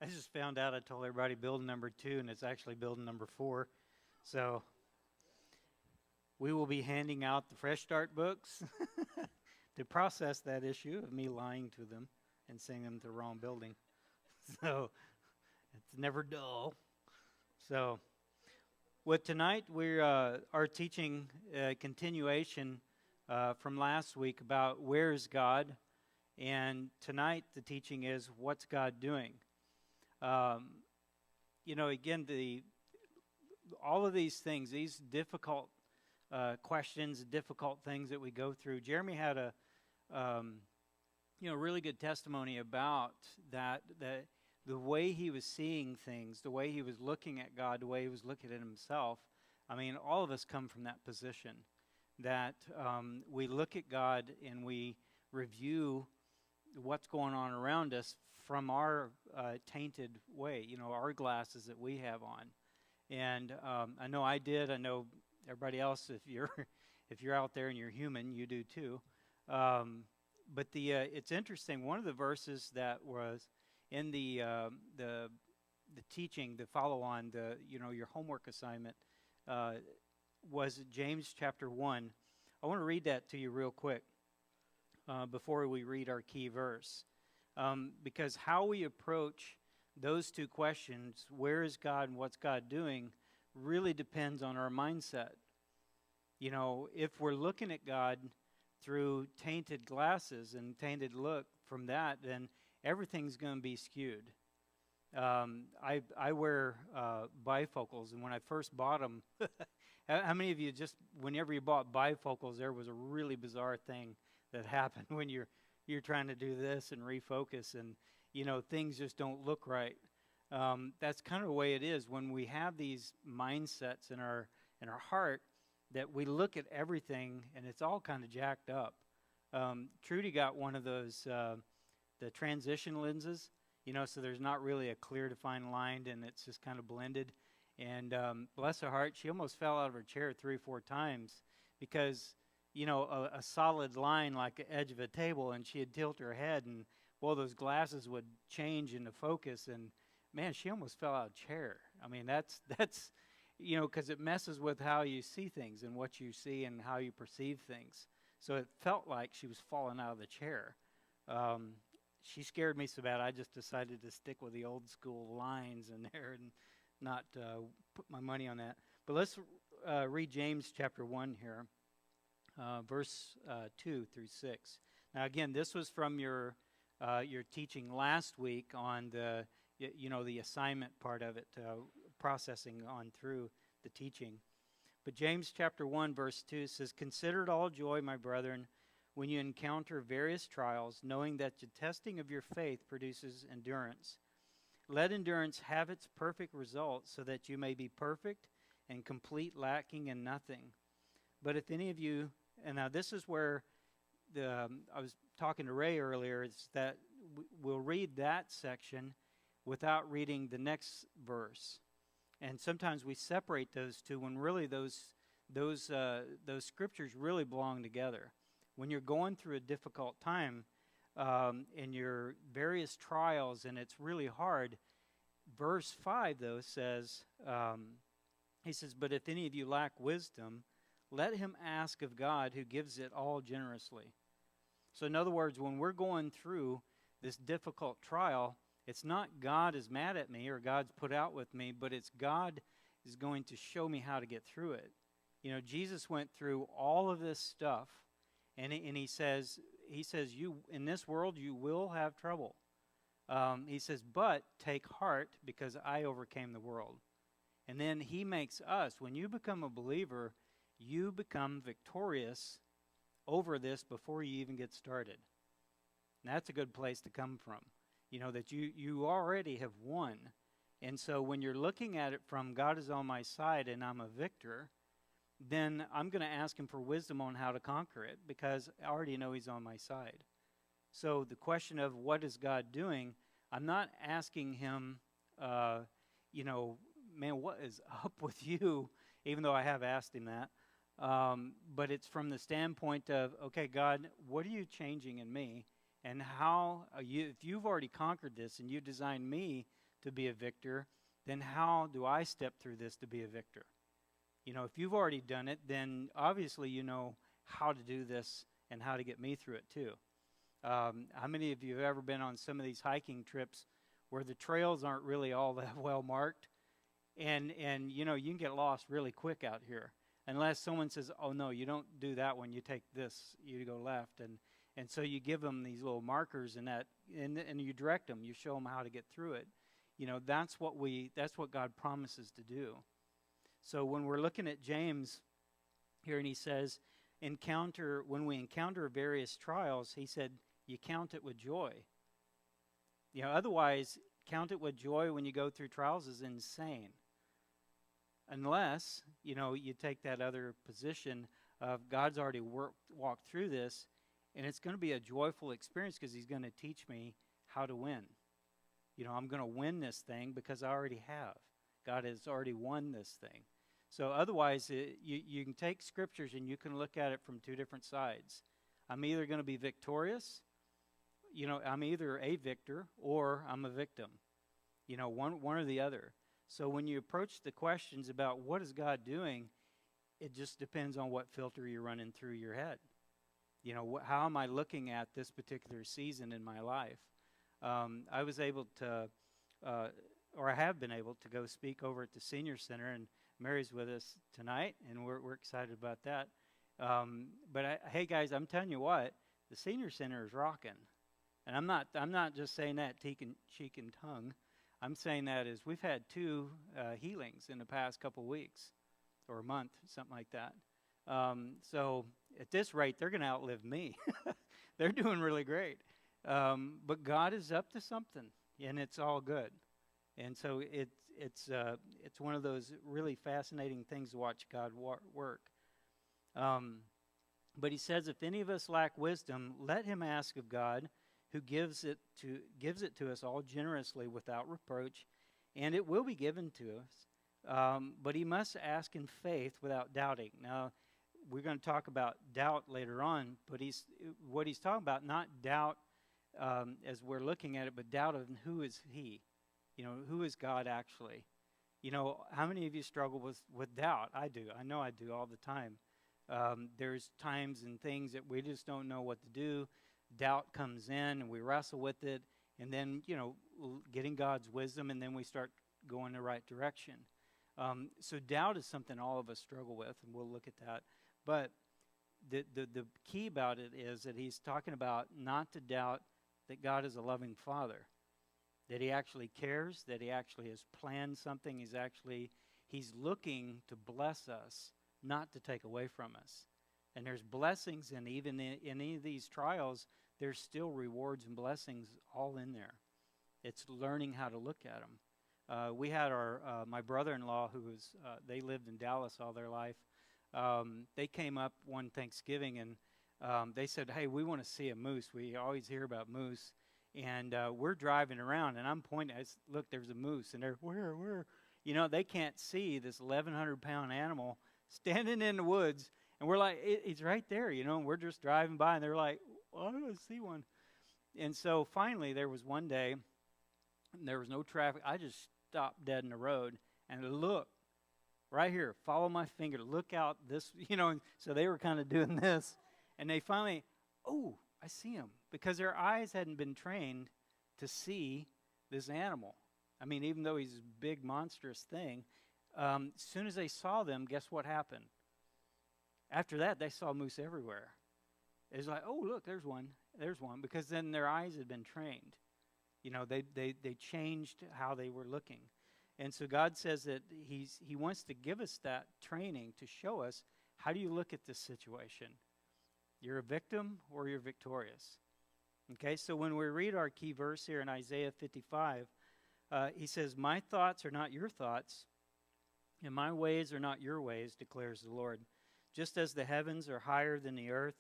I just found out I told everybody building number 2, and it's actually building number 4. So we will be handing out the Fresh Start books to process that issue of me lying to them and sending them to the wrong building. So it's never dull. So with tonight, we are teaching a continuation from last week about where is God, and tonight the teaching is what's God doing. Again, all of these things, these difficult questions, difficult things that we go through. Jeremy had a really good testimony about that. The way he was seeing things, the way he was looking at God, the way he was looking at himself. I mean, all of us come from that position that we look at God and we review what's going on around us from our tainted way, our glasses that we have on. And I know I did. I know everybody else, if you're out there and you're human, you do too. But it's interesting. One of the verses that was in the teaching, the follow-on, your homework assignment, was James chapter 1. I want to read that to you real quick before we read our key verse. Because how we approach those two questions, where is God and what's God doing, really depends on our mindset. If we're looking at God through tainted glasses and tainted look from that, then everything's going to be skewed. I wear bifocals, and when I first bought them, how many of you just, whenever you bought bifocals, there was a really bizarre thing that happened when you're trying to do this and refocus, and things just don't look right. That's kind of the way it is when we have these mindsets in our heart that we look at everything and it's all kind of jacked up. Trudy got one of those the transition lenses, so there's not really a clear defined line and it's just kind of blended. And bless her heart, she almost fell out of her chair 3 or 4 times because a solid line like the edge of a table, and she'd tilt her head, and those glasses would change into focus, and man, she almost fell out of the chair. I mean, that's because it messes with how you see things and what you see and how you perceive things. So it felt like she was falling out of the chair. She scared me so bad, I just decided to stick with the old school lines in there and not put my money on that. But let's read James chapter 1 here. Verse 2 through 6. Now, again, this was from your teaching last week on the assignment part of it, processing on through the teaching. But James chapter 1, verse 2 says, "Consider it all joy, my brethren, when you encounter various trials, knowing that the testing of your faith produces endurance. Let endurance have its perfect result, so that you may be perfect and complete, lacking in nothing. But if any of you," and now this is where I was talking to Ray earlier, is that we'll read that section without reading the next verse. And sometimes we separate those two when really those scriptures really belong together. When you're going through a difficult time in your various trials and it's really hard, verse 5 though says, he says, "But if any of you lack wisdom, let him ask of God, who gives it all generously." So in other words, when we're going through this difficult trial, it's not God is mad at me or God's put out with me, but it's God is going to show me how to get through it. Jesus went through all of this stuff, and he says, you in this world you will have trouble. He says, "But take heart, because I overcame the world." And then he makes us, when you become a believer, you become victorious over this before you even get started. And that's a good place to come from. That you already have won. And so when you're looking at it from God is on my side and I'm a victor, then I'm going to ask him for wisdom on how to conquer it, because I already know he's on my side. So the question of what is God doing, I'm not asking him, man, what is up with you, even though I have asked him that. But it's from the standpoint of, okay, God, what are you changing in me? And how, if you've already conquered this and you designed me to be a victor, then how do I step through this to be a victor? If you've already done it, then obviously you know how to do this and how to get me through it too. How many of you have ever been on some of these hiking trips where the trails aren't really all that well marked, and you can get lost really quick out here unless someone says, oh no, you don't do that one, you take this, you go left, and so you give them these little markers and you direct them, you show them how to get through it. That's what God promises to do. So when we're looking at James here, and he says, when we encounter various trials, he said, you count it with joy. Otherwise, count it with joy when you go through trials is insane. Unless, you take that other position of God's already walked through this, and it's going to be a joyful experience because he's going to teach me how to win. I'm going to win this thing because I already have. God has already won this thing. So otherwise, you can take scriptures and you can look at it from two different sides. I'm either going to be victorious, I'm either a victor or I'm a victim. One or the other. So when you approach the questions about what is God doing, it just depends on what filter you're running through your head. How am I looking at this particular season in my life? I was able to, or I have been able to go speak over at the Senior Center, and Mary's with us tonight, and we're excited about that. But hey guys, I'm telling you what, the Senior Center is rocking, and I'm not just saying that cheek and tongue. I'm saying that as we've had 2 healings in the past couple weeks, or a month, something like that. So at this rate, they're going to outlive me. They're doing really great. But God is up to something, and it's all good. And so it's one of those really fascinating things to watch God work. But he says, if any of us lack wisdom, let him ask of God, who gives it to us all generously without reproach, and it will be given to us. But he must ask in faith without doubting. Now, we're going to talk about doubt later on, but what he's talking about, not doubt as we're looking at it, but doubt of who is he? Who is God actually? How many of you struggle with doubt? I do. I know I do all the time. There's times and things that we just don't know what to do. Doubt comes in, and we wrestle with it, and then, getting God's wisdom, and then we start going the right direction. So doubt is something all of us struggle with, and we'll look at that. But the key about it is that he's talking about not to doubt that God is a loving Father, that he actually cares, that he actually has planned something. He's looking to bless us, not to take away from us. And there's blessings, and even in any of these trials, there's still rewards and blessings all in there. It's learning how to look at them. We had my brother-in-law, they lived in Dallas all their life. They came up one Thanksgiving, and they said, hey, we want to see a moose. We always hear about moose. And we're driving around, and I'm pointing. Look, there's a moose. And they're, where? They can't see this 1,100-pound animal standing in the woods. And we're like, it's right there, and we're just driving by, and they're like, well, I don't see one. And so finally, there was one day, and there was no traffic. I just stopped dead in the road and look, right here, follow my finger, look out this, and so they were kind of doing this. And they finally, oh, I see him, because their eyes hadn't been trained to see this animal. I mean, even though he's a big, monstrous thing, as soon as they saw them, guess what happened? After that, they saw moose everywhere. It's like, oh, look, there's one, because then their eyes had been trained. They changed how they were looking. And so God says that he wants to give us that training to show us, how do you look at this situation? You're a victim or you're victorious. Okay, so when we read our key verse here in Isaiah 55, he says, my thoughts are not your thoughts, and my ways are not your ways, declares the Lord. Just as the heavens are higher than the earth,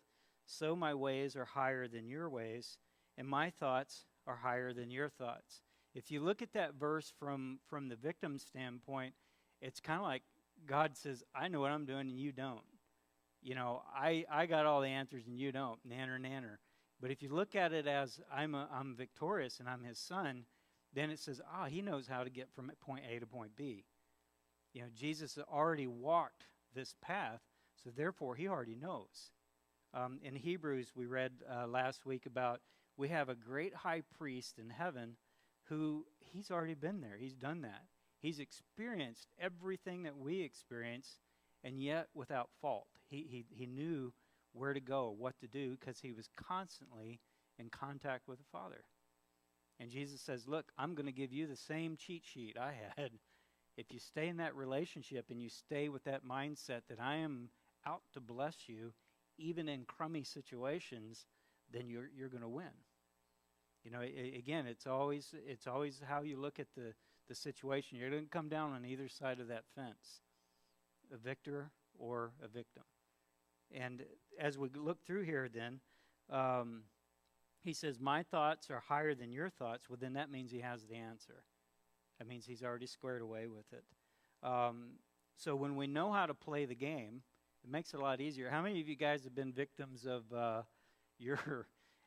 so my ways are higher than your ways, and my thoughts are higher than your thoughts. If you look at that verse from the victim standpoint, it's kind of like God says, I know what I'm doing and you don't. I got all the answers and you don't, nanner. But if you look at it as I'm victorious and I'm his son, then it says, he knows how to get from point A to point B. Jesus already walked this path, so therefore he already knows. In Hebrews, we read last week about we have a great high priest in heaven who he's already been there. He's done that. He's experienced everything that we experience, and yet without fault. He knew where to go, what to do, because he was constantly in contact with the Father. And Jesus says, look, I'm going to give you the same cheat sheet I had. If you stay in that relationship and you stay with that mindset that I am out to bless you, even in crummy situations, then you're going to win. Again, it's always how you look at the situation. You're going to come down on either side of that fence, a victor or a victim. And as we look through here then, he says, my thoughts are higher than your thoughts. Well, then that means he has the answer. That means he's already squared away with it. So when we know how to play the game, it makes it a lot easier. How many of you guys have been victims of your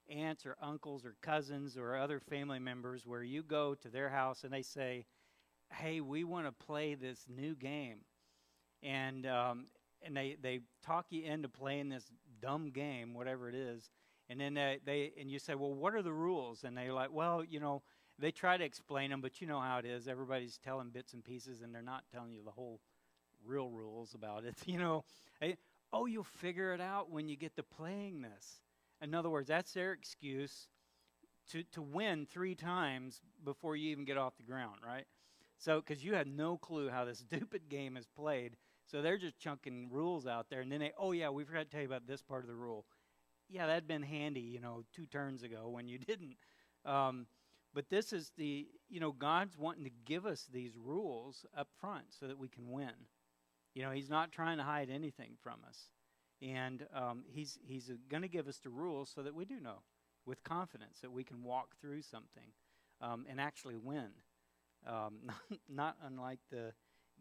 aunts or uncles or cousins or other family members where you go to their house and they say, hey, we want to play this new game. And they talk you into playing this dumb game, whatever it is. And then and you say, well, what are the rules? And they're like, well, they try to explain them, but you know how it is. Everybody's telling bits and pieces, and they're not telling you the whole real rules about it. You'll figure it out when you get to playing this. In other words, that's their excuse to win 3 times before you even get off the ground, right? So, because you have no clue how this stupid game is played, so they're just chunking rules out there, and then we forgot to tell you about this part of the rule. Yeah, that'd been handy, 2 turns ago when you didn't. But this is God's wanting to give us these rules up front so that we can win. He's not trying to hide anything from us. And he's going to give us the rules so that we do know with confidence that we can walk through something and actually win. Not unlike the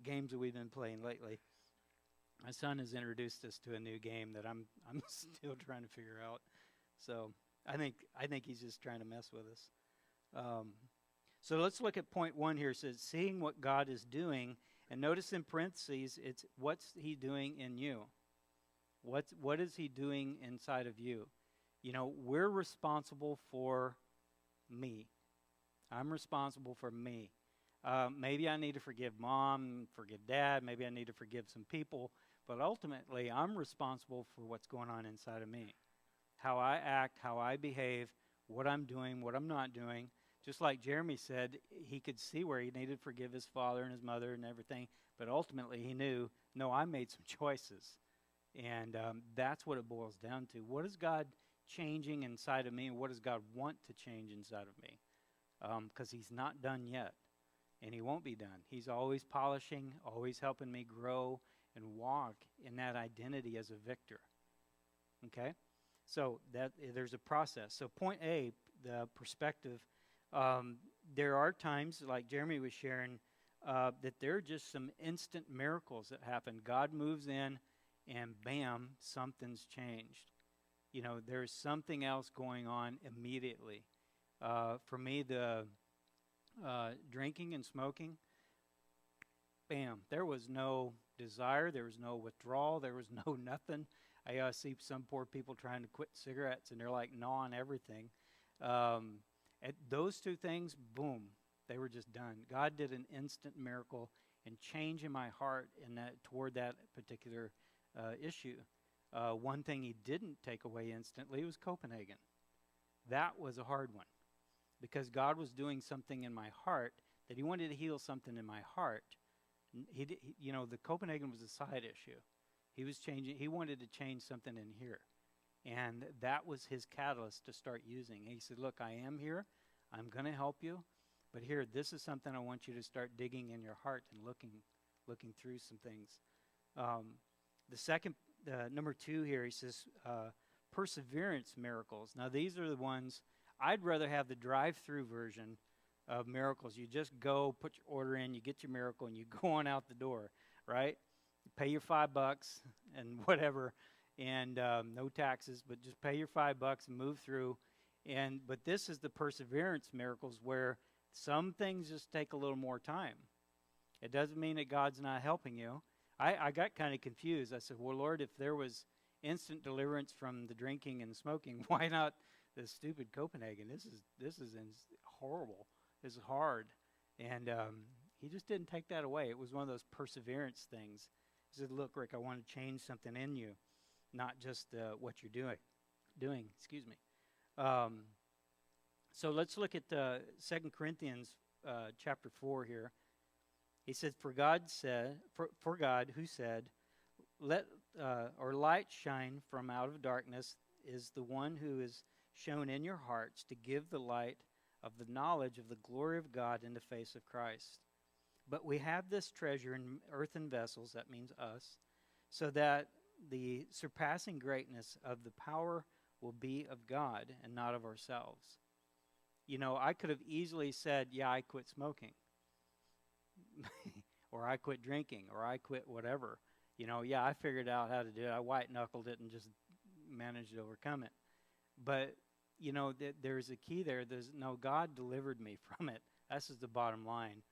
games that we've been playing lately. My son has introduced us to a new game that I'm still trying to figure out. So I think he's just trying to mess with us. So let's look at point 1 here. It says, seeing what God is doing. And notice in parentheses, it's what's he doing in you? What is he doing inside of you? We're responsible for me. I'm responsible for me. Maybe I need to forgive mom, forgive dad. Maybe I need to forgive some people. But ultimately, I'm responsible for what's going on inside of me. How I act, how I behave, what I'm doing, what I'm not doing. Just like Jeremy said, he could see where he needed to forgive his father and his mother and everything. But ultimately, he knew, no, I made some choices. And that's what it boils down to. What is God changing inside of me? And what does God want to change inside of me? Because he's not done yet. And he won't be done. He's always polishing, always helping me grow and walk in that identity as a victor. Okay? So there's a process. So point A, the perspective, there are times, like Jeremy was sharing, that there are just some instant miracles that happen. God moves in and bam, something's changed. There's something else going on immediately. For me, the drinking and smoking, bam, there was no desire, there was no withdrawal, there was no nothing. I see some poor people trying to quit cigarettes, and they're like gnawing everything. At those 2 things, boom, they were just done. God did an instant miracle and change in my heart in that toward that particular issue. One thing he didn't take away instantly was Copenhagen. That was a hard one because God was doing something in my heart that he wanted to heal something in my heart. The Copenhagen was a side issue. He wanted to change something in here. And that was his catalyst to start using. He said, look, I am here. I'm going to help you. But here, this is something I want you to start digging in your heart and looking through some things. The second, number 2 here, he says, perseverance miracles. Now, these are the ones, I'd rather have the drive-through version of miracles. You just go, put your order in, you get your miracle, and you go on out the door, right? You pay your $5 and whatever, and no taxes, but just pay your $5 and move through. But this is the perseverance miracles where Some things just take a little more time. It doesn't mean that God's not helping you. I got kind of confused. I said, well, Lord, if there was instant deliverance from the drinking and the smoking, why not this stupid Copenhagen? This is horrible. This is hard. And he just didn't take that away. It was one of those perseverance things. He said, look, Rick, I want to change something in you, not just what you're doing. Excuse me. So let's look at 2 Corinthians chapter 4 here. He said, for God who said, let light shine from out of darkness, is the one who is shown in your hearts to give the light of the knowledge of the glory of God in the face of Christ. But we have this treasure in earthen vessels, that means us, so that the surpassing greatness of the power will be of God and not of ourselves. You know, I could have easily said, yeah, I quit smoking, or I quit drinking, or I quit whatever. You know, yeah, I figured out how to do it. I white-knuckled it and just managed to overcome it. But, you know, there's a key there. No, God delivered me from it. That's just the bottom line.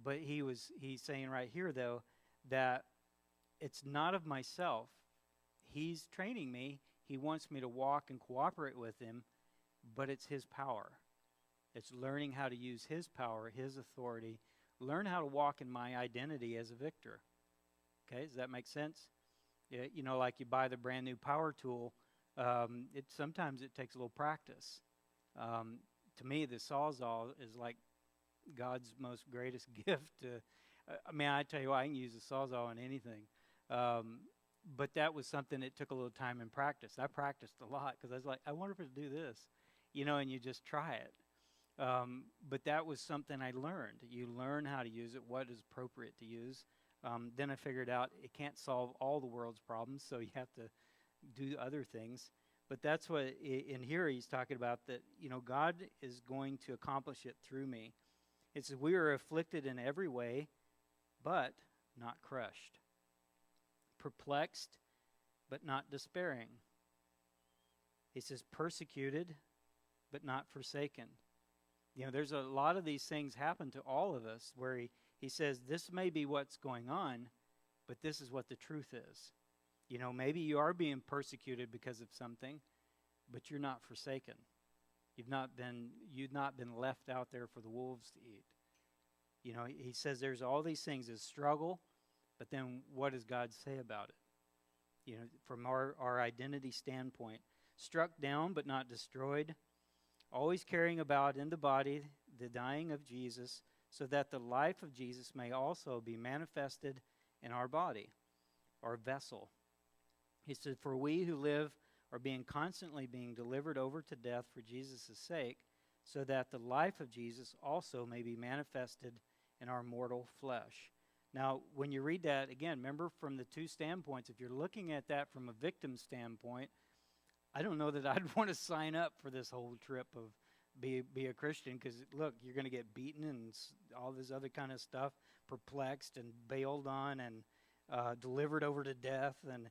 But he's saying right here, though, that it's not of myself. He's training me. He wants me to walk and cooperate with him, but it's his power. It's learning how to use his power, his authority, learn how to walk in my identity as a victor. Okay, does that make sense? You know, like you buy the brand new power tool, sometimes it takes a little practice. To me, the Sawzall is like God's most greatest gift. I mean, I tell you what, I can use a Sawzall on anything. But that was something that took a little time and practice. I practiced a lot because I was like, I wonder if it'll do this, you know, and you just try it. But that was something I learned. You learn how to use it, what is appropriate to use. Then I figured out it can't solve all the world's problems, so you have to do other things. But that's what, in here he's talking about, that, you know, God is going to accomplish it through me. It says, we are afflicted in every way, but not crushed. Perplexed, but not despairing. He says, persecuted, but not forsaken. You know, there's a lot of these things happen to all of us where he says, this may be what's going on, but this is what the truth is. You know, maybe you are being persecuted because of something, but you're not forsaken. You've not been left out there for the wolves to eat. You know, he says there's all these things, a struggle, but then what does God say about it? You know, from our identity standpoint, struck down but not destroyed, always carrying about in the body the dying of Jesus, so that the life of Jesus may also be manifested in our body, our vessel. He said, for we who live are constantly being delivered over to death for Jesus' sake, so that the life of Jesus also may be manifested in our mortal flesh. Now, when you read that, again, remember from the two standpoints, if you're looking at that from a victim standpoint, I don't know that I'd want to sign up for this whole trip of be a Christian, because, look, you're going to get beaten and all this other kind of stuff, perplexed and bailed on and delivered over to death. And,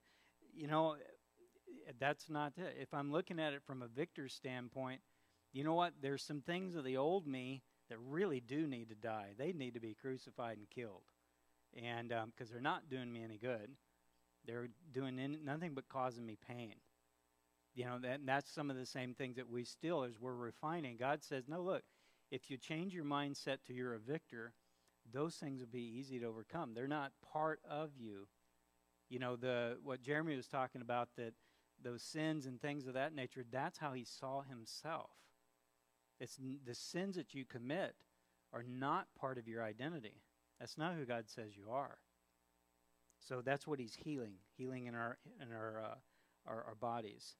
you know, that's not it. If I'm looking at it from a victor's standpoint, you know what? There's some things of the old me that really do need to die. They need to be crucified and killed. And because they're not doing me any good. They're doing nothing but causing me pain. You know, that's some of the same things that we still, as we're refining. God says, no, look, if you change your mindset to you're a victor, those things will be easy to overcome. They're not part of you. You know, what Jeremy was talking about, that those sins and things of that nature, that's how he saw himself. It's the sins that you commit are not part of your identity. That's not who God says you are. So that's what he's healing in our bodies.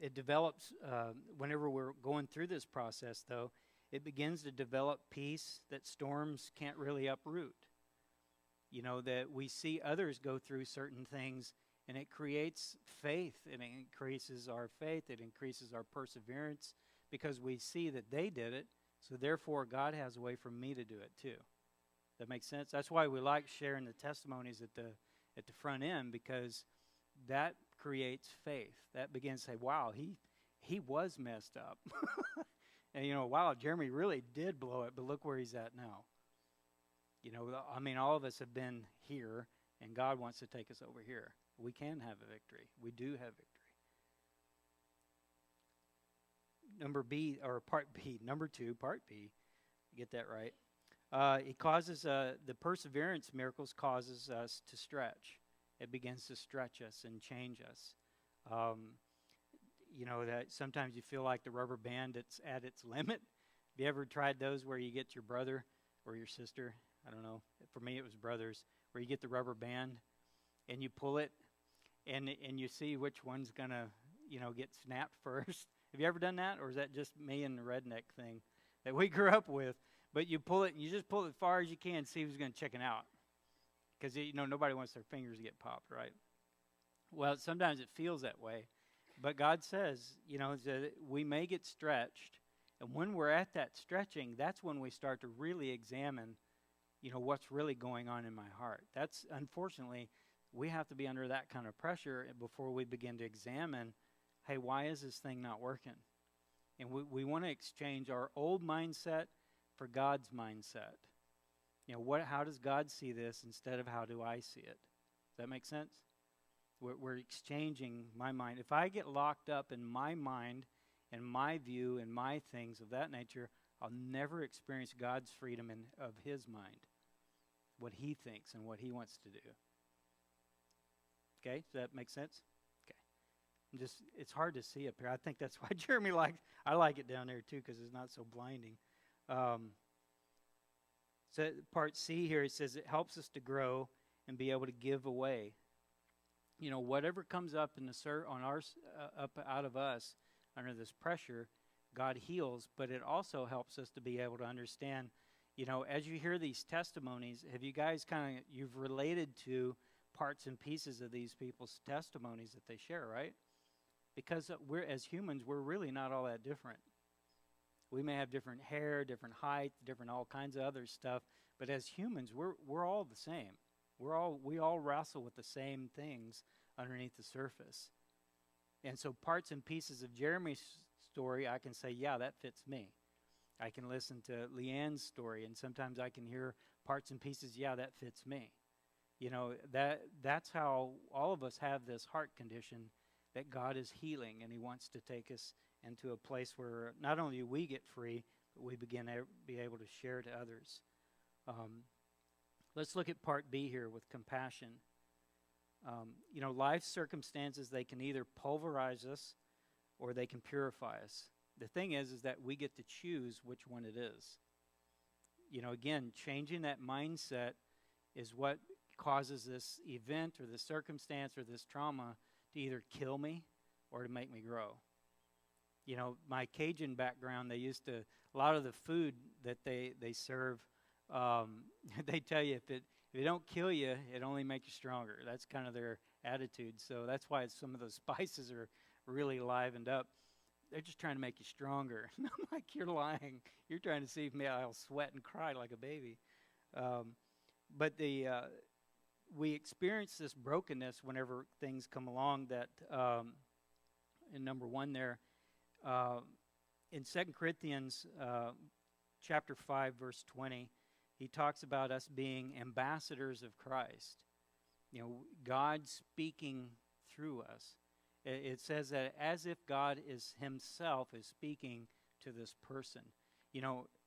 It develops, whenever we're going through this process, though, it begins to develop peace that storms can't really uproot. You know, that we see others go through certain things, and it creates faith, and it increases our faith, it increases our perseverance, because we see that they did it, so therefore God has a way for me to do it too. That makes sense? That's why we like sharing the testimonies at the front end, because that creates faith. That begins to say, wow, he was messed up. And, wow, Jeremy really did blow it, but look where he's at now. I mean, all of us have been here, and God wants to take us over here. We can have a victory. We do have victory. Number 2, part B. Get that right. It causes, the perseverance miracles causes us to stretch. It begins to stretch us and change us. That sometimes you feel like the rubber band that's at its limit. Have you ever tried those where you get your brother or your sister? I don't know. For me, it was brothers, where you get the rubber band and you pull it and you see which one's going to, get snapped first. Have you ever done that? Or is that just me and the redneck thing that we grew up with? But you pull it and you just pull it as far as you can, see who's going to chicken out. Because, nobody wants their fingers to get popped, right? Well, sometimes it feels that way. But God says, that we may get stretched. And when we're at that stretching, that's when we start to really examine, what's really going on in my heart. That's, unfortunately, we have to be under that kind of pressure before we begin to examine, hey, why is this thing not working? And we want to exchange our old mindset for God's mindset. How does God see this instead of how do I see it? Does that make sense? We're exchanging my mind. If I get locked up in my mind and my view and my things of that nature, I'll never experience God's freedom of his mind, what he thinks and what he wants to do. Okay, does that make sense? Okay. It's hard to see up here. I think that's why Jeremy I like it down there too, because it's not so blinding. So part C here, it says it helps us to grow and be able to give away. Whatever comes up up out of us under this pressure, God heals, but it also helps us to be able to understand, as you hear these testimonies, have you guys you've related to parts and pieces of these people's testimonies that they share, right? Because as humans, we're really not all that different. We may have different hair, different height, different all kinds of other stuff, but as humans, we're all the same. We all wrestle with the same things underneath the surface. And so parts and pieces of Jeremy's story, I can say, yeah, that fits me. I can listen to Leanne's story, and sometimes I can hear parts and pieces, yeah, that fits me. That's how all of us have this heart condition that God is healing, and he wants to take us into a place where not only do we get free, but we begin to be able to share to others. Let's look at part B here with compassion. Life circumstances, they can either pulverize us or they can purify us. The thing is that we get to choose which one it is. Again, changing that mindset is what causes this event or this circumstance or this trauma to either kill me or to make me grow. My Cajun background, a lot of the food that they serve, they tell you if it don't kill you, it only makes you stronger. That's kind of their attitude. So that's why some of those spices are really livened up. They're just trying to make you stronger. I'm like, you're lying. You're trying to see if maybe I'll sweat and cry like a baby. But we experience this brokenness whenever things come along that, in number 1 there, in 2 Corinthians chapter 5, verse 20, he talks about us being ambassadors of Christ. God speaking through us. It says that as if God himself is speaking to this person.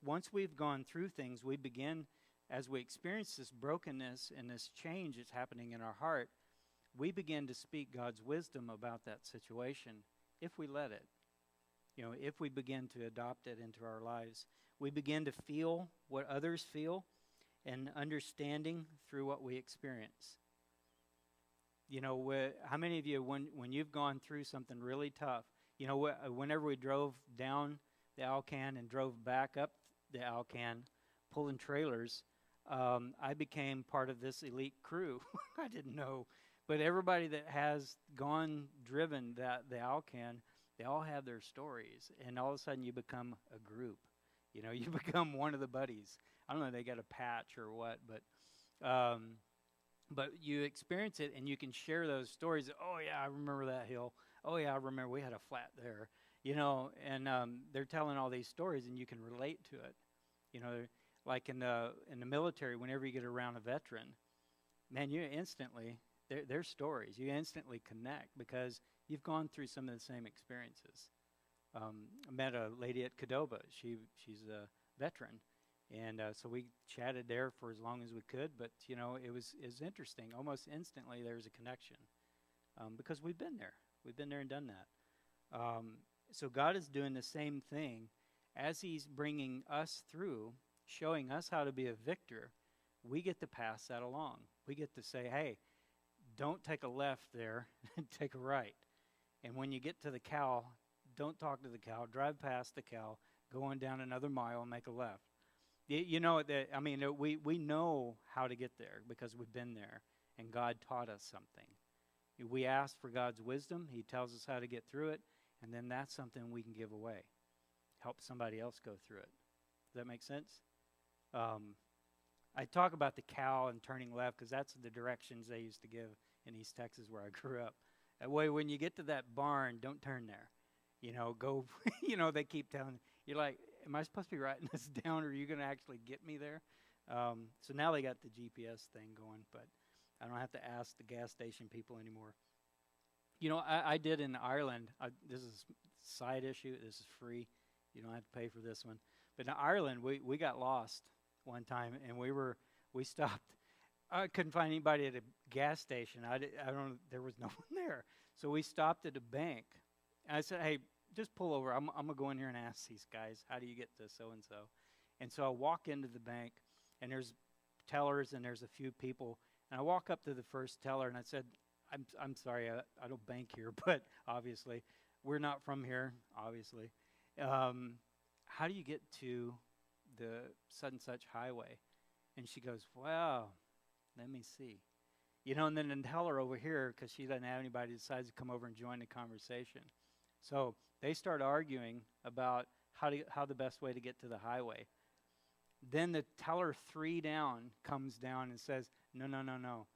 Once we've gone through things, we begin, as we experience this brokenness and this change that's happening in our heart, we begin to speak God's wisdom about that situation if we let it. If we begin to adopt it into our lives, we begin to feel what others feel and understanding through what we experience. How many of you, when you've gone through something really tough, whenever we drove down the Alcan and drove back up the Alcan, pulling trailers, I became part of this elite crew. I didn't know. But everybody that has driven the Alcan, they all have their stories. And all of a sudden you become a group. You become one of the buddies. I don't know if they got a patch or what, but you experience it and you can share those stories. Oh, yeah, I remember that hill. Oh, yeah, I remember we had a flat there. And they're telling all these stories, and you can relate to it. Like in the military, whenever you get around a veteran, man, you instantly their stories. You instantly connect because you've gone through some of the same experiences. I met a lady at Qdoba. She's a veteran, and so we chatted there for as long as we could. But it was interesting. Almost instantly, there was a connection because we've been there. We've been there and done that. So God is doing the same thing as He's bringing us through, showing us how to be a victor. We get to pass that along. We get to say, hey, don't take a left there, take a right. And when you get to the cow, don't talk to the cow, drive past the cow, go on down another mile and make a left. We know how to get there because we've been there, and God taught us something. We ask for God's wisdom. He tells us how to get through it, and then that's something we can give away, help somebody else go through it. Does that make sense? I talk about the cow and turning left because that's the directions they used to give in East Texas where I grew up. That way, when you get to that barn, don't turn there. Go, they keep telling you. You're like, am I supposed to be writing this down, or are you going to actually get me there? So now they got the GPS thing going, but I don't have to ask the gas station people anymore. I did in Ireland. This is a side issue. This is free. You don't have to pay for this one. But in Ireland, we got lost one time, and we stopped. I couldn't find anybody at a gas station. There was no one there. So we stopped at a bank. And I said, hey, just pull over. I'm going to go in here and ask these guys, how do you get to so-and-so? And so I walk into the bank, and there's tellers, and there's a few people. And I walk up to the first teller, and I said, I'm sorry, I don't bank here, but obviously, we're not from here, obviously. How do you get to the such and such highway? And she goes, well, let me see. And then the teller over here, because she doesn't have anybody, decides to come over and join the conversation. So they start arguing about how the best way to get to the highway. Then the teller 3 down comes down and says, no.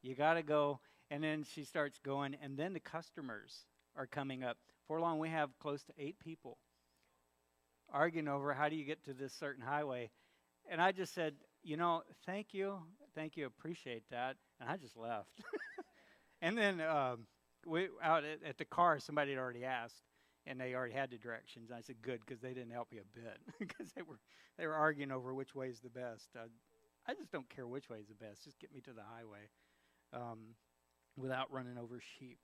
You got to go. And then she starts going, and then the customers are coming up. For long, we have close to 8 people arguing over how do you get to this certain highway. And I just said, thank you, appreciate that. And I just left. And then we out at the car, somebody had already asked, and they already had the directions. I said, good, because they didn't help me a bit, because they were arguing over which way is the best. I just don't care which way is the best. Just get me to the highway without running over sheep.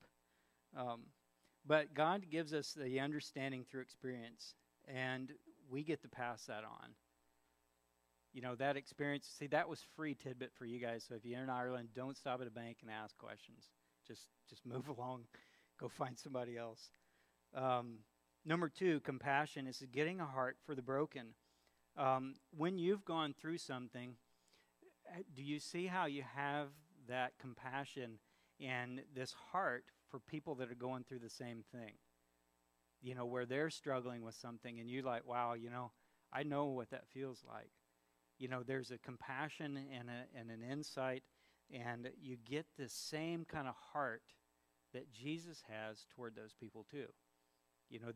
But God gives us the understanding through experience, and we get to pass that on. That experience, see, that was free tidbit for you guys. So if you're in Ireland, don't stop at a bank and ask questions. Just move along. Go find somebody else. Number 2, compassion is getting a heart for the broken. When you've gone through something, do you see how you have that compassion and this heart for people that are going through the same thing? Where they're struggling with something, and you're like, wow, I know what that feels like. There's a compassion and an insight, and you get the same kind of heart that Jesus has toward those people too.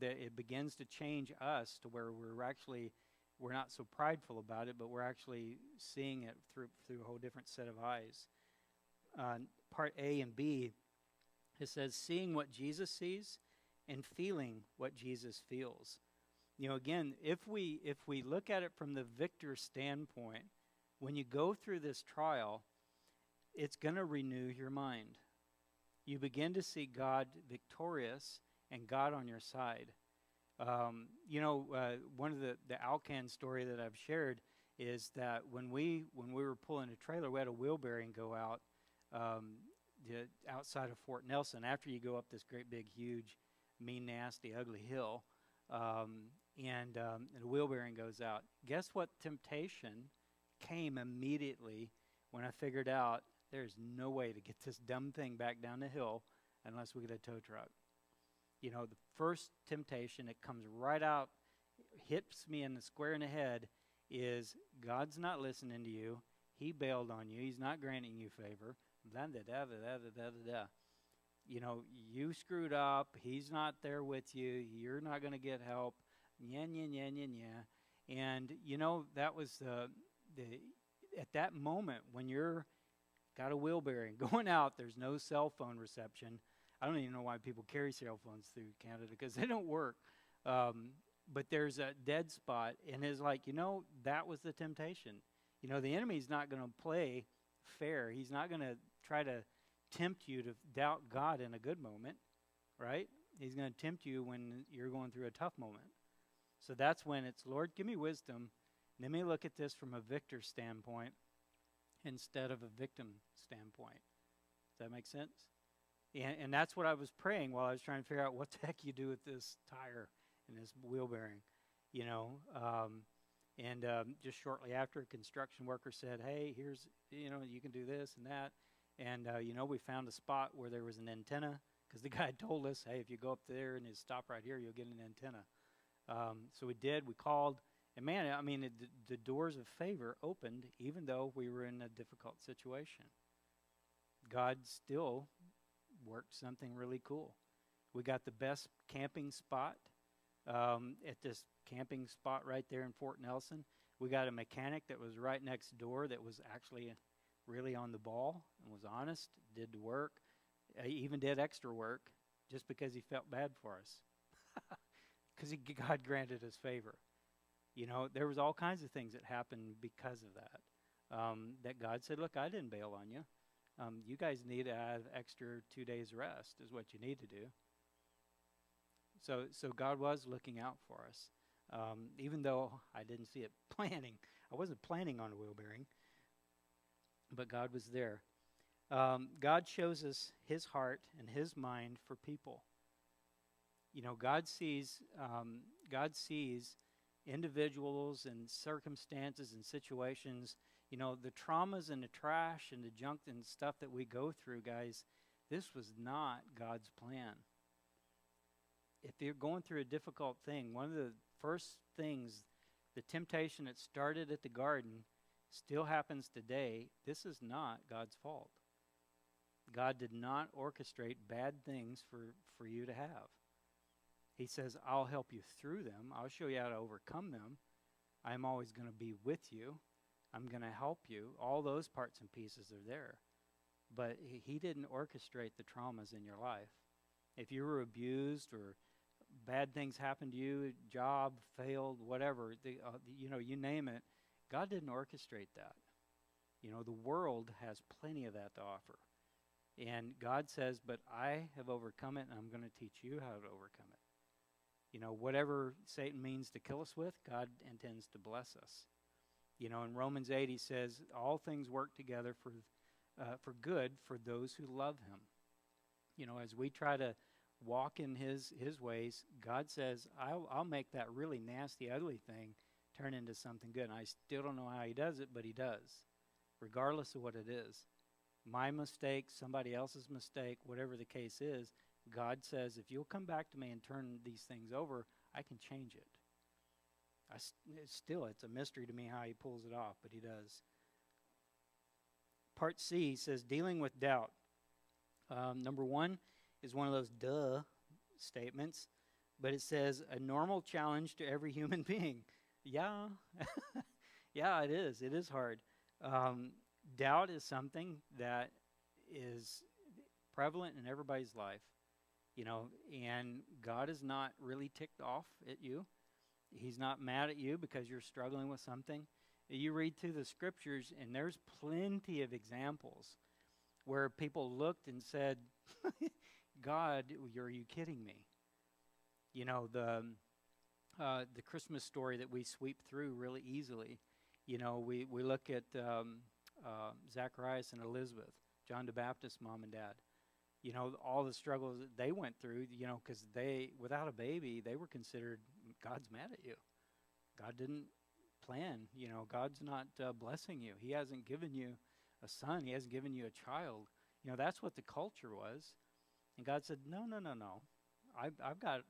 That it begins to change us to where we're not so prideful about it, but we're actually seeing it through a whole different set of eyes. Part A and B, it says, seeing what Jesus sees and feeling what Jesus feels. Again, if we look at it from the victor standpoint, when you go through this trial, it's going to renew your mind. You begin to see God victorious and God on your side. One of the Alcan story that I've shared is that when we were pulling a trailer, we had a wheel bearing go out outside of Fort Nelson. After you go up this great big huge mean, nasty, ugly hill, and the wheel bearing goes out. Guess what temptation came immediately when I figured out there's no way to get this dumb thing back down the hill unless we get a tow truck. The first temptation that comes right out, hits me in the square in the head, is God's not listening to you. He bailed on you. He's not granting you favor. Da, da, da, da, da, da, da, da. you screwed up. He's not there with you. You're not going to get help. Yeah, yeah, yeah, yeah, yeah. And that was the at that moment when you're got a wheel bearing going out. There's no cell phone reception. I don't even know why people carry cell phones through Canada because they don't work. But there's a dead spot, and it's like that was the temptation. The enemy's not going to play fair. He's not going to try to tempt you to doubt God in a good moment, right? He's going to tempt you when you're going through a tough moment. So that's when it's, Lord, give me wisdom. Let me look at this from a victor standpoint instead of a victim standpoint. Does that make sense? And that's what I was praying while I was trying to figure out what the heck you do with this tire and this wheel bearing, just shortly after, a construction worker said, hey, here's, you can do this and that. And, we found a spot where there was an antenna because the guy told us, hey, if you go up there and you stop right here, you'll get an antenna. So we did. We called. And, man, the doors of favor opened even though we were in a difficult situation. God still worked something really cool. We got the best camping spot at this camping spot right there in Fort Nelson. We got a mechanic that was right next door that was actually really on the ball and was honest, did the work, even did extra work just because he felt bad for us. Because God granted us favor. There was all kinds of things that happened because of that. That God said, look, I didn't bail on you. You guys need to have extra 2 days rest is what you need to do. So God was looking out for us. Even though I didn't see it planning. I wasn't planning on a wheel bearing. But God was there. God shows us his heart and his mind for people. God sees individuals and circumstances and situations. The traumas and the trash and the junk and stuff that we go through, guys, this was not God's plan. If you're going through a difficult thing, one of the first things, the temptation that started at the garden still happens today. This is not God's fault. God did not orchestrate bad things for you to have. He says, I'll help you through them. I'll show you how to overcome them. I'm always going to be with you. I'm going to help you. All those parts and pieces are there. But he didn't orchestrate the traumas in your life. If you were abused or bad things happened to you, job failed, whatever, you name it, God didn't orchestrate that. The world has plenty of that to offer. And God says, but I have overcome it, and I'm going to teach you how to overcome it. Whatever Satan means to kill us with, God intends to bless us. In Romans 8, he says, all things work together for good for those who love him. As we try to walk in his ways, God says, I'll make that really nasty, ugly thing turn into something good. And I still don't know how he does it, but he does, regardless of what it is. My mistake, somebody else's mistake, whatever the case is, God says, if you'll come back to me and turn these things over, I can change it. It's a mystery to me how he pulls it off, but he does. Part C says, dealing with doubt. Number one is one of those duh statements, but it says, a normal challenge to every human being. Yeah, yeah, it is. It is hard. Doubt is something that is prevalent in everybody's life, and God is not really ticked off at you. He's not mad at you because you're struggling with something. You read through the scriptures, and there's plenty of examples where people looked and said, God, are you kidding me? The Christmas story that we sweep through really easily. We look at Zacharias and Elizabeth, John the Baptist's mom and dad. All the struggles that they went through, because without a baby, they were considered, God's mad at you. God didn't plan. God's not blessing you. He hasn't given you a son. He hasn't given you a child. That's what the culture was. And God said, no. I've got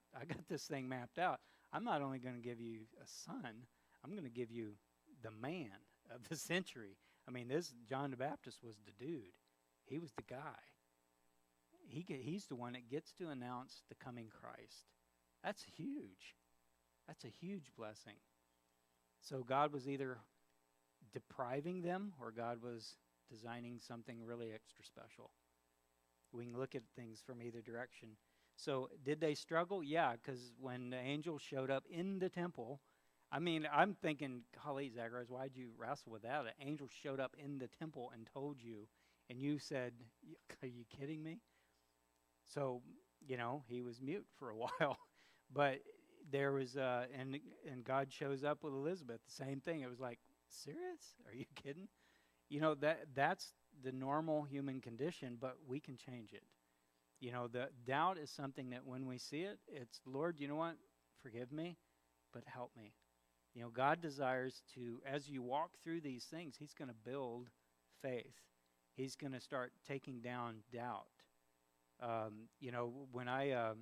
this thing mapped out. I'm not only going to give you a son, I'm going to give you the man of the century. This John the Baptist was the dude. He was the guy. he's the one that gets to announce the coming Christ. That's huge. That's a huge blessing. So God was either depriving them or God was designing something really extra special. We can look at things from either direction. So did they struggle? Yeah, because when the angel showed up in the temple, I mean, I'm thinking, golly, Zacharias, why'd you wrestle with that? An angel showed up in the temple and told you, and you said, are you kidding me? So, he was mute for a while. But there was, and God shows up with Elizabeth, the same thing. It was like, serious? Are you kidding? That's the normal human condition, but we can change it. The doubt is something that when we see it, it's, Lord, you know what? Forgive me, but help me. God desires to, as you walk through these things, he's going to build faith. He's going to start taking down doubt. When I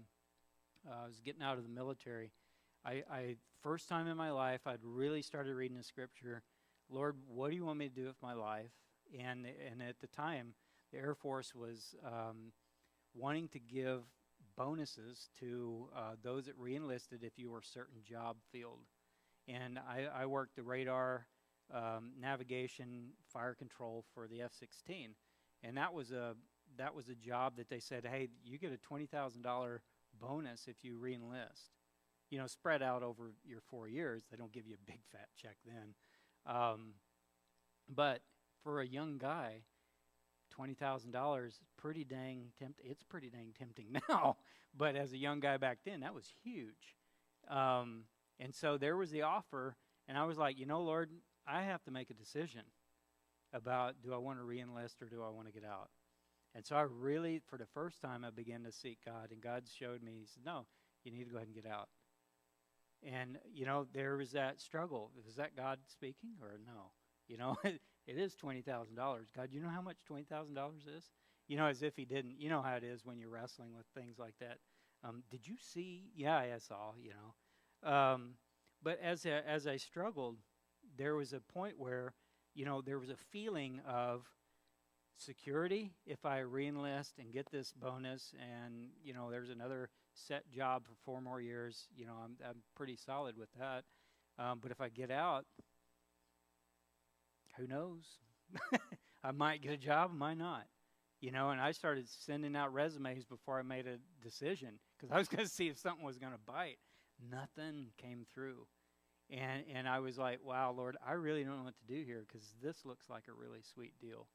was getting out of the military, I first time in my life, I'd really started reading the scripture. Lord, what do you want me to do with my life? And at the time, the Air Force was wanting to give bonuses to those that re-enlisted if you were a certain job field. And I worked the radar, navigation, fire control for the F-16. And that was a job that they said, hey, you get a $20,000 bonus if you re-enlist. Spread out over your 4 years. They don't give you a big fat check then. But for a young guy, $20,000 pretty dang tempting. It's pretty dang tempting now, but as a young guy back then, that was huge. And so there was the offer, and I was like, Lord, I have to make a decision about, do I want to re-enlist or do I want to get out? And so I really, for the first time, I began to seek God, and God showed me, he said, no, you need to go ahead and get out. And, there was that struggle. Was that God speaking or no? It is $20,000. God, you know how much $20,000 is? As if he didn't. You know how it is when you're wrestling with things like that. Did you see? Yeah, I saw, But as I struggled, there was a point where, there was a feeling of security if I re-enlist and get this bonus and, there's another set job for 4 more years, I'm pretty solid with that. But if I get out, who knows? I might get a job, I might not. And I started sending out resumes before I made a decision because I was going to see if something was going to bite. Nothing came through. And I was like, wow, Lord, I really don't know what to do here because this looks like a really sweet deal.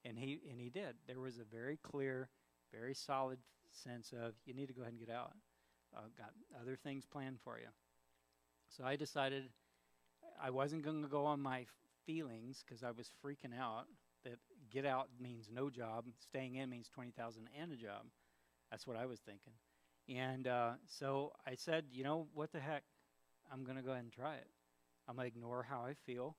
And he did. There was a very clear, very solid sense of, you need to go ahead and get out. Got other things planned for you. So I decided I wasn't going to go on my feelings because I was freaking out that get out means no job, staying in means $20,000 and a job. That's what I was thinking. And so I said, what the heck? I'm going to go ahead and try it. I'm going to ignore how I feel,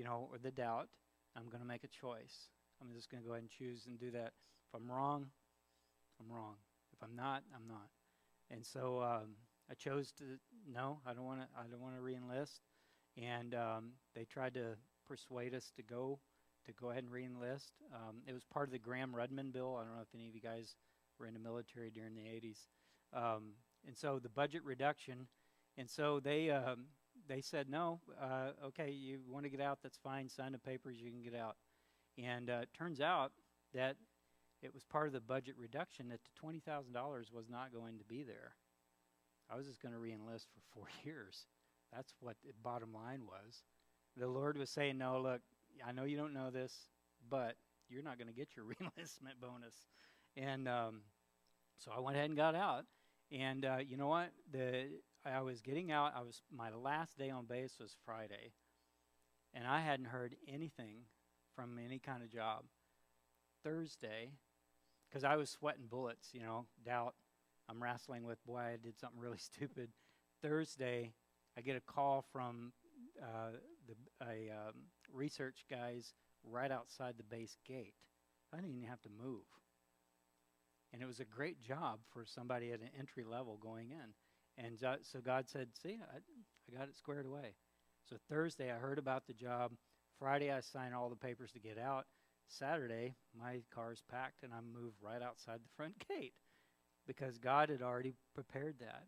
or the doubt. I'm going to make a choice. I'm just going to go ahead and choose and do that. If I'm wrong, I'm wrong. If I'm not, I'm not. And so I chose to, no, I don't want to re-enlist. And they tried to persuade us to go ahead and re-enlist. It was part of the Graham-Rudman bill. I don't know if any of you guys were in the military during the 80s. And so the budget reduction, and so they said, no, okay, you want to get out, that's fine, sign the papers, you can get out. And it turns out that it was part of the budget reduction that the $20,000 was not going to be there. I was just going to re-enlist for 4 years. That's what the bottom line was. The Lord was saying, no, look, I know you don't know this, but you're not going to get your re-enlistment bonus. And so I went ahead and got out. And you know what? I was getting out. My last day on base was Friday. And I hadn't heard anything from any kind of job. Thursday, because I was sweating bullets, doubt. I'm wrestling with, boy, I did something really stupid. Thursday, I get a call from research guys right outside the base gate. I didn't even have to move. And it was a great job for somebody at an entry level going in. And so God said, see, I got it squared away. So Thursday, I heard about the job. Friday, I signed all the papers to get out. Saturday, my car's packed and I moved right outside the front gate because God had already prepared that.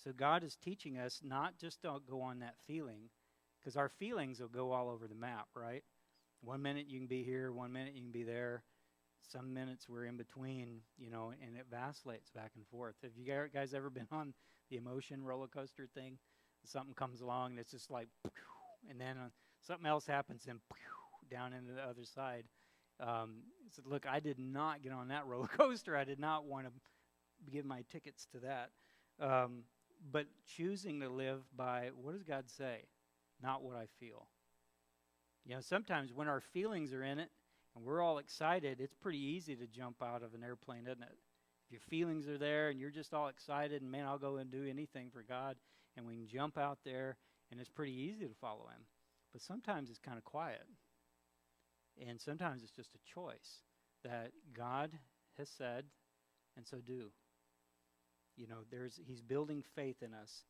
So God is teaching us not just to go on that feeling, because our feelings will go all over the map, right? 1 minute you can be here, 1 minute you can be there. Some minutes we're in between, and it vacillates back and forth. Have you guys ever been on the emotion roller coaster thing? Something comes along and it's just like, and then something else happens and down into the other side. So look, I did not get on that roller coaster. I did not want to give my tickets to that. But choosing to live by, what does God say? Not what I feel. Sometimes when our feelings are in it and we're all excited, it's pretty easy to jump out of an airplane, isn't it? If your feelings are there and you're just all excited and, man, I'll go and do anything for God, and we can jump out there and it's pretty easy to follow him. But sometimes it's kind of quiet. And sometimes it's just a choice that God has said, and so do. He's building faith in us.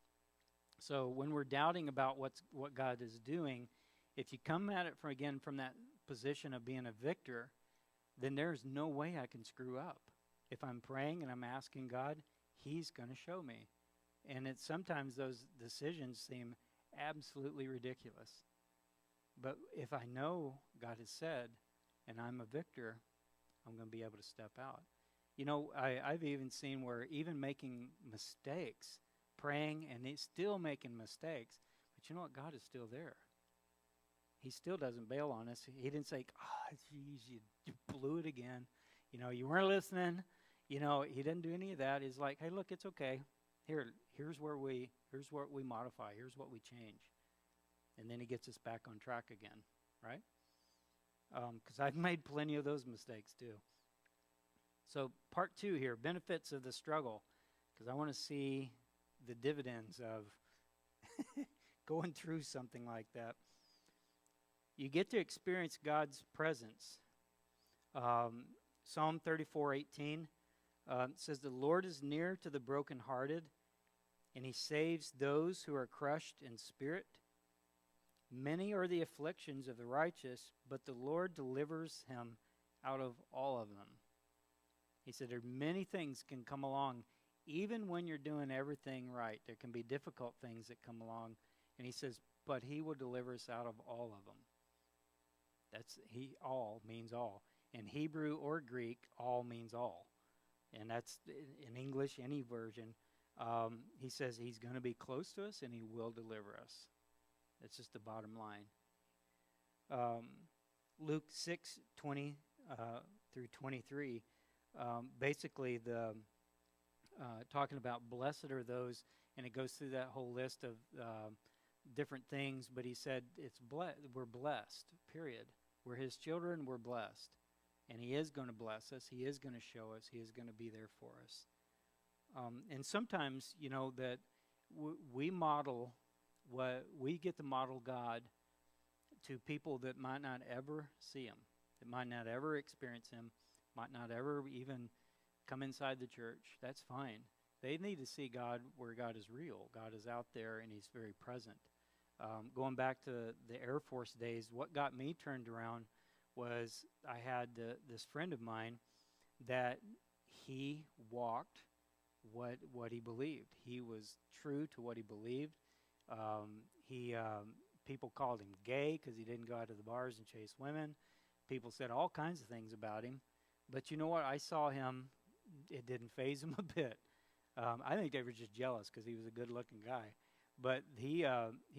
So when we're doubting about what God is doing, if you come at it from that position of being a victor, then there's no way I can screw up. If I'm praying and I'm asking God, he's going to show me. And sometimes those decisions seem absolutely ridiculous. But if I know God has said, and I'm a victor, I'm going to be able to step out. I've even seen where even making mistakes, praying, and he's still making mistakes, but you know what? God is still there. He still doesn't bail on us. He didn't say, geez, you blew it again. You weren't listening. He didn't do any of that. He's like, hey, look, it's okay. Here's what we modify. Here's what we change. And then he gets us back on track again, right? Because I've made plenty of those mistakes too. So part 2 here, benefits of the struggle, because I want to see the dividends of going through something like that. You get to experience God's presence. Psalm 34:18 says, the Lord is near to the brokenhearted, and he saves those who are crushed in spirit. Many are the afflictions of the righteous, but the Lord delivers him out of all of them. He said there are many things can come along, even when you're doing everything right. There can be difficult things that come along. And he says, but he will deliver us out of all of them. All means all. In Hebrew or Greek, all means all. And that's in English, any version. He says he's going to be close to us and he will deliver us. That's just the bottom line. Luke 6:20 through 23, basically talking about blessed are those, and it goes through that whole list of different things, but he said we're blessed, period. We're his children, we're blessed. And he is going to bless us, he is going to show us, he is going to be there for us. And sometimes, that we model we get to model God to people that might not ever see him, that might not ever experience him, might not ever even come inside the church. That's fine. They need to see God where God is real. God is out there and he's very present. Going back to the Air Force days, what got me turned around was I had this friend of mine that he walked what he believed. He was true to what he believed. People called him gay because he didn't go out to the bars and chase women. People said all kinds of things about him. But you know what? I saw him. It didn't faze him a bit. I think they were just jealous because he was a good-looking guy. But he